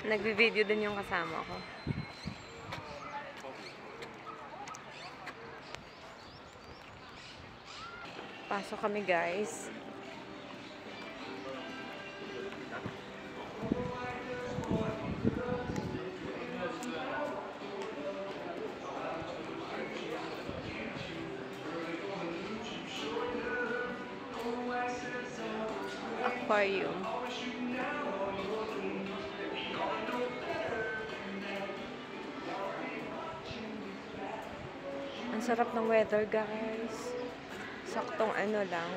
Nagbi-video din yung kasama ko. Pasok kami, guys. Aquarium. Ang sarap ng weather, guys. Saktong ano lang.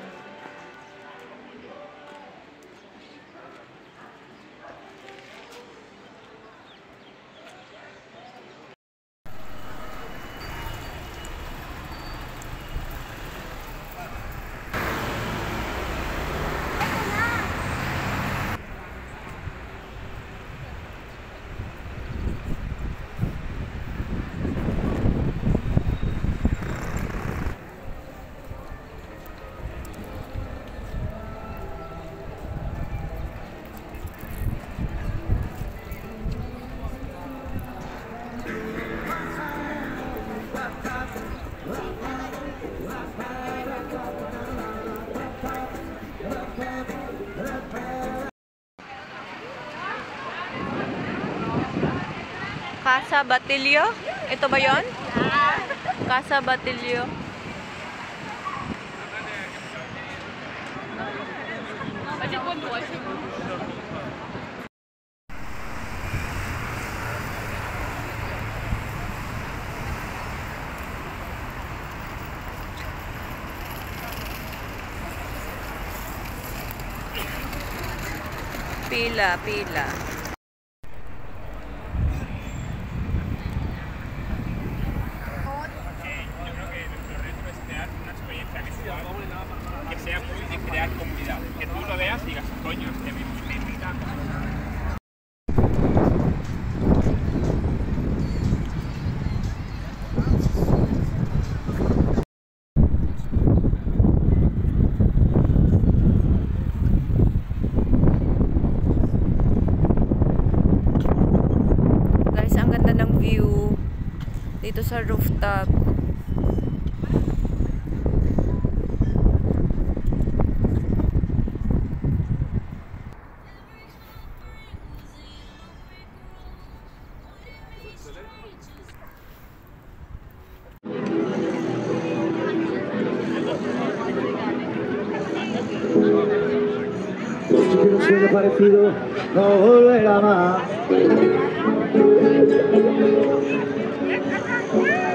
Casa Batilio? Ito ba yon? Casa Batilio. Pila, pila. Que sea muy de crear comunidad, que tú lo veas y digas, coño, que me invita. Guys, ang ganda ng view dito sa rooftop. Un sueño parecido no volverá más.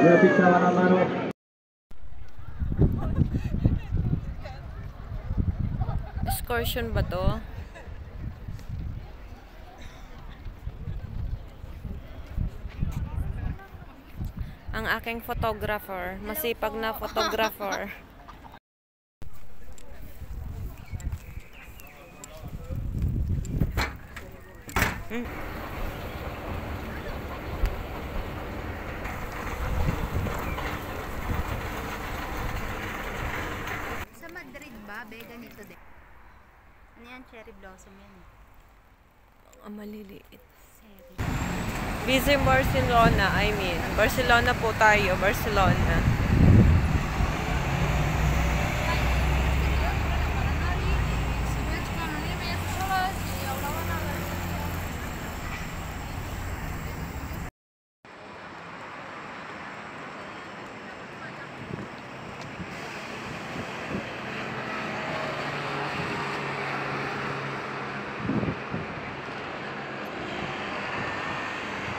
Me picaban la mano. Excursion ba to? Ang aking photographer, masipag na photographer. Sa Madrid ba? Be, ganito din. Ano yan? Cherry blossom yan. Ang maliliit. Cherry. Busy Barcelona, Barcelona po tayo, Barcelona.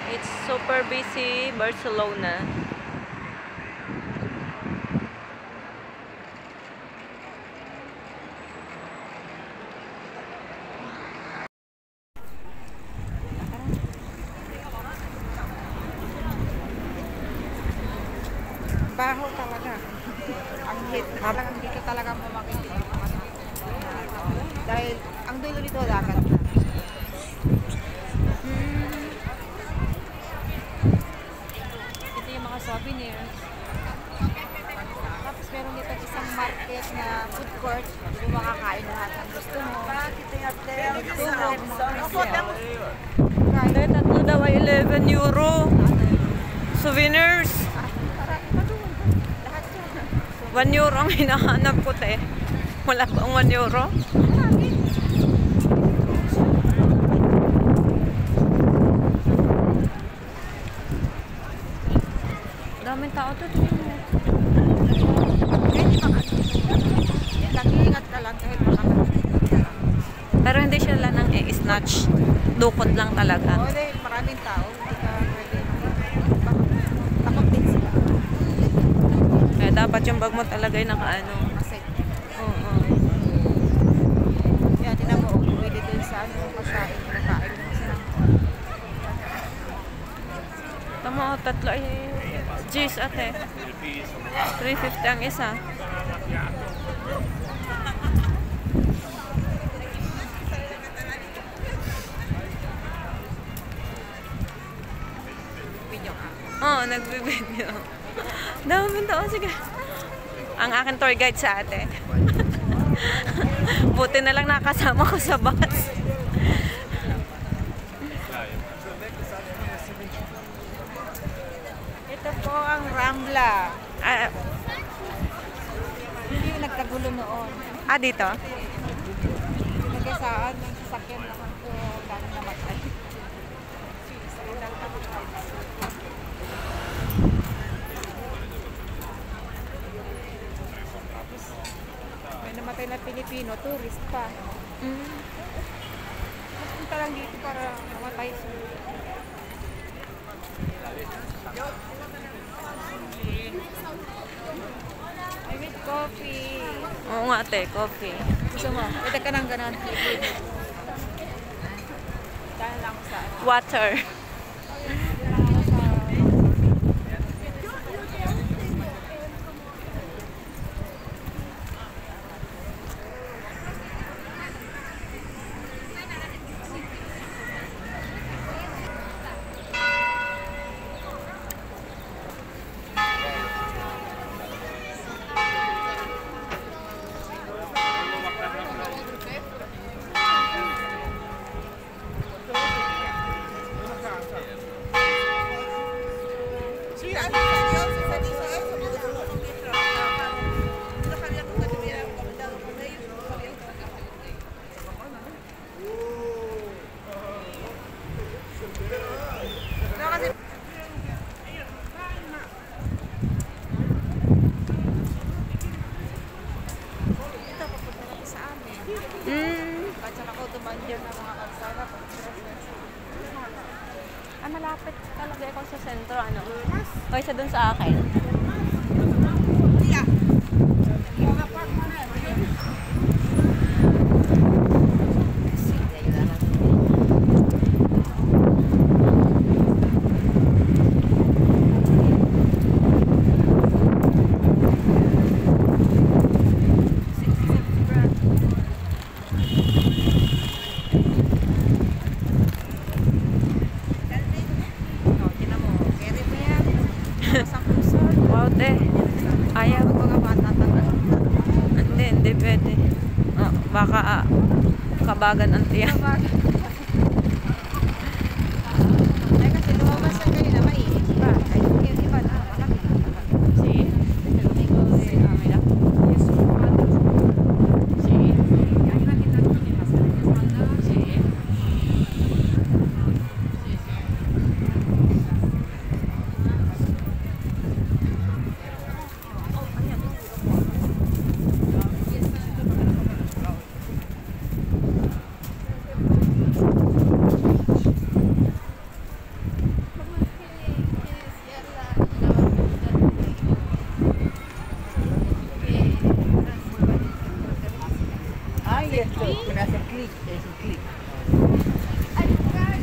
It's super busy, Barcelona. Baho talaga. Ang hit. Talagang dito talaga mo makikita. Dahil ang dulo nito dagat na. Ito yung mga souvenirs. Tapos meron dito isang market na food court. Dito makakain lahat ang gusto mo. Dito mo. Kahit Baka 11 euro. Souvenirs. 1 euro ang hinahanap ko, te. Wala bang 1 euro? Daming tao to. Nag-iingat ka lang kahit Pero hindi sila nang i-snatch. Dukot lang talaga. Oo, dahil maraming tao. Hindi ka pwede. Takot din sila. Kaya dapat yung bag mo talaga yung nakaano. Kasi, Oo. yan, tinan mo, pwede dun sa ano, masain, nakain mo sila. Tama, tatlo ay G's ate. 350 ang isa. Video ka. Oo, nagbibideo. Daming tao, sige. Ang aking tour guide sa ate. Buti na lang nakasama ko sa bus. Ito po ang Rambla. Ah, Hindi yung nagkagulo noon. dito? Nagasaan, ng sasakyan naman po, gano'n namatay. May namatay na Pilipino, tourist pa. Punta lang dito para mamatay sila. I with coffee. Oo nga ate, coffee. Gusto mo? Ito ka ng gano'n. Dahil lang sa Water. Tsaka ako tumandyan ng mga kalsada. Malapit talaga ako sa sentro, ano? Kaysa dun sa akin. Wow, te. Ayaw. Mga bata talaga. Hindi pwede. Baka kabagan ang tiyan. Ay, kasi lumabas na kayo na mainit pa. Ay, yung iba na malaki. Sí.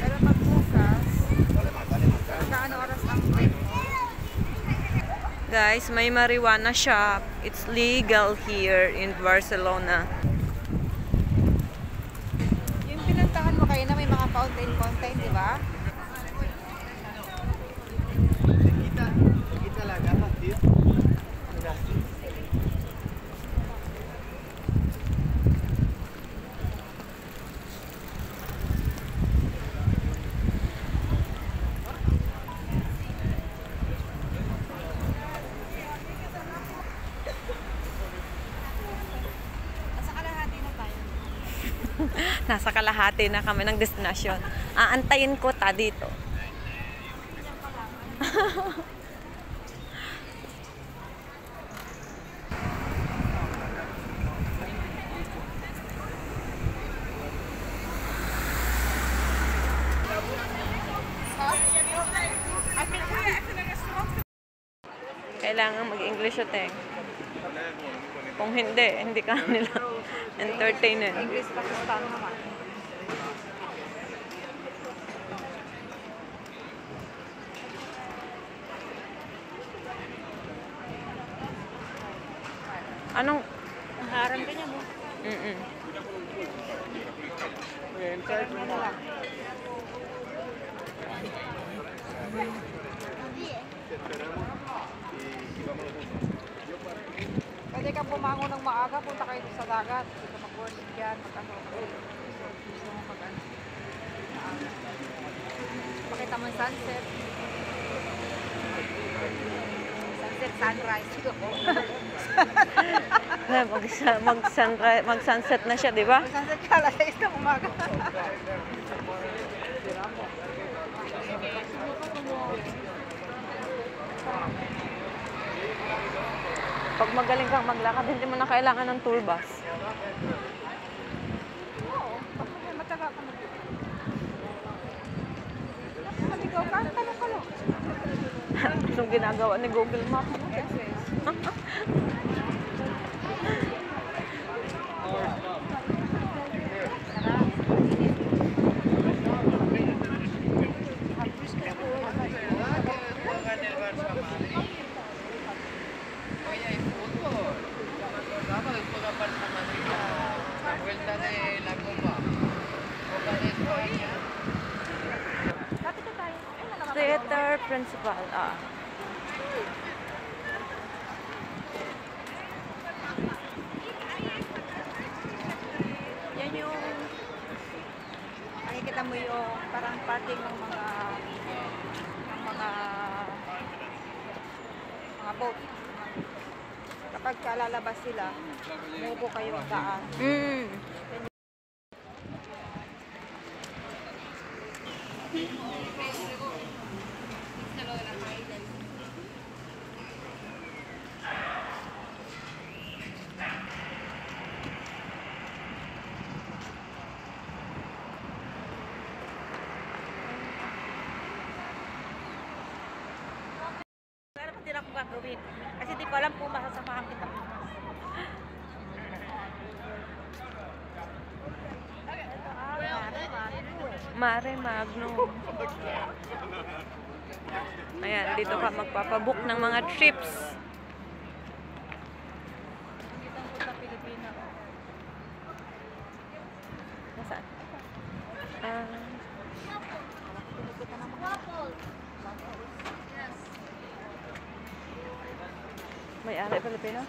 Pero pagbukas, ano oras ang Guys, may marijuana shop. It's legal here in Barcelona. yung pinuntahan mo kayo na may mga fountain, di ba? Nasa kalahati na kami ng destinasyon. Aantayin ko ta dito. Kailangan mag-English o teng. Kung hindi ka nila entertainin. English Pakistan naman. Anong? Ang harang ka niya mo. Mm-mm. Pwede kang pumango ng maaga, punta kayo sa dagat. Hindi ka mag-boarding dyan, mag-ano. Gusto mo mag-ano. Makita mo yung sunset. Sunset, sunrise. Mag-sunset na siya, di ba? Sunset ka, alas 6 ng umaga. Pag magaling kang maglakad, hindi mo na kailangan ng tour bus. Oo, pag mataga ka na. Maligaw ka, tanong ka lang. Anong ginagawa ni Google Maps? Theater principal. Yan yung nakikita mo yung parang parking ng mga boat. Kapag lalabas sila, mubo kayong daan. Mm. Pero pati na akong gagawin. Kasi di ko alam kung masasamahan kita. Mare Magnum. Ayan, dito ka magpapabook ng mga trips. Nasaan? May ari Pilipino?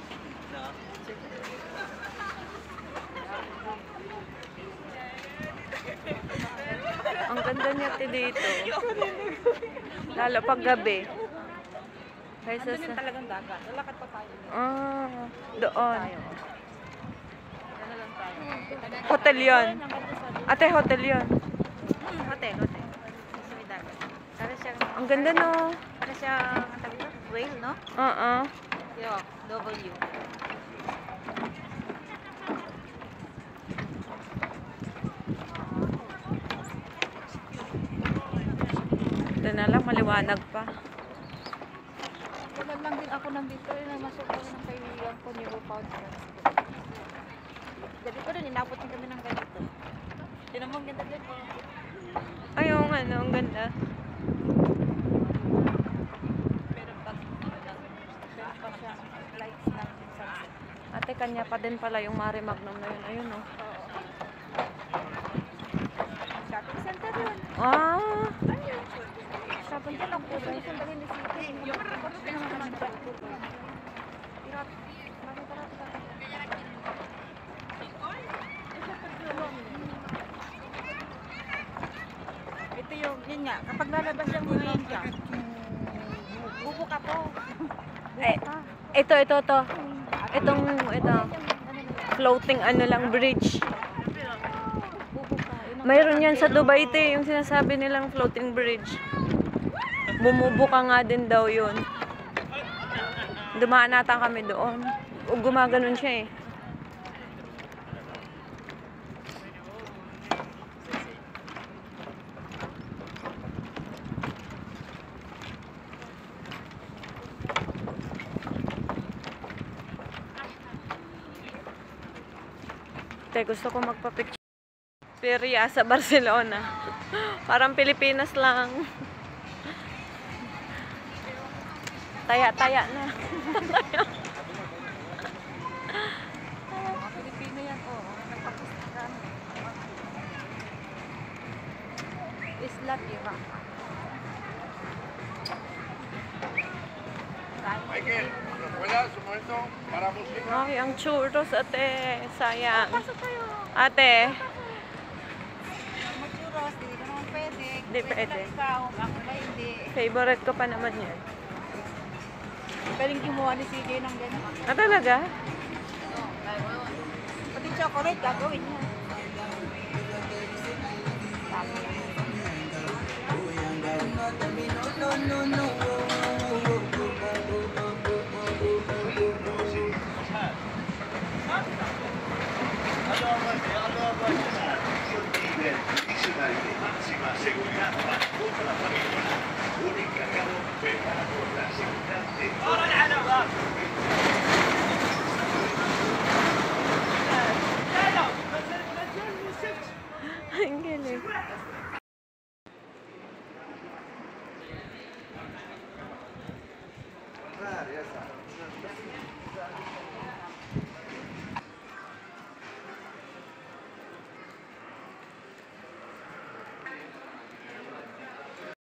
Ang ganda niya dito. Lalo pag gabi. Kaysa Ano sa... talagang dagat. Lalakad pa tayo. Doon. Ano lang tayo. Hotel yun. Ate, hotel yun. Hotel. Sa may dagat. Para siyang, Ang ganda no. para siyang, ang tawag ito? Whale, no? Yo, W. Ito na lang, maliwanag pa. Kailan lang din ako nandito. Namasok ko ng kaibigan ko ni Rupaud. Gabi ko rin, inabot din kami ng ganito. Tinan mo, ang ganda din. Ay, oo nga, no, ang ganda. Pero pa siya lights ng sunset. Ate, kanya pa din pala yung Mare Magnum na yun. Ayun, no. Shopping center yun. Shopping center ako. Sandali ni City. Yung ito yung, yun nga, kapag lalabas yung hingin ka, bubo ka po. Eh, ito. Ito. Floating ano lang, bridge. Bubo Mayroon yan sa Dubai, te, yung sinasabi nilang floating bridge. Bumubuka nga din daw yun. Dumaan nata kami doon. O gumaganon siya eh. Te, gusto ko magpa-picture. Feria sa Barcelona. Parang Pilipinas lang. Taya-taya na. Pilipino yan, oh. Nagpapustakan. Isla Tira. Michael, ¿nos puedas un momento para música? Ay, ang churros, ate. Sayang. Ate. Mag-churros, hindi ka naman pwede. Hindi pwede. lang ikaw, ako ba hindi. Favorite ko pa naman yan. Galing kumuha ni CJ ng ganyan. Ah, talaga? Pati chocolate, gagawin niya. Tama.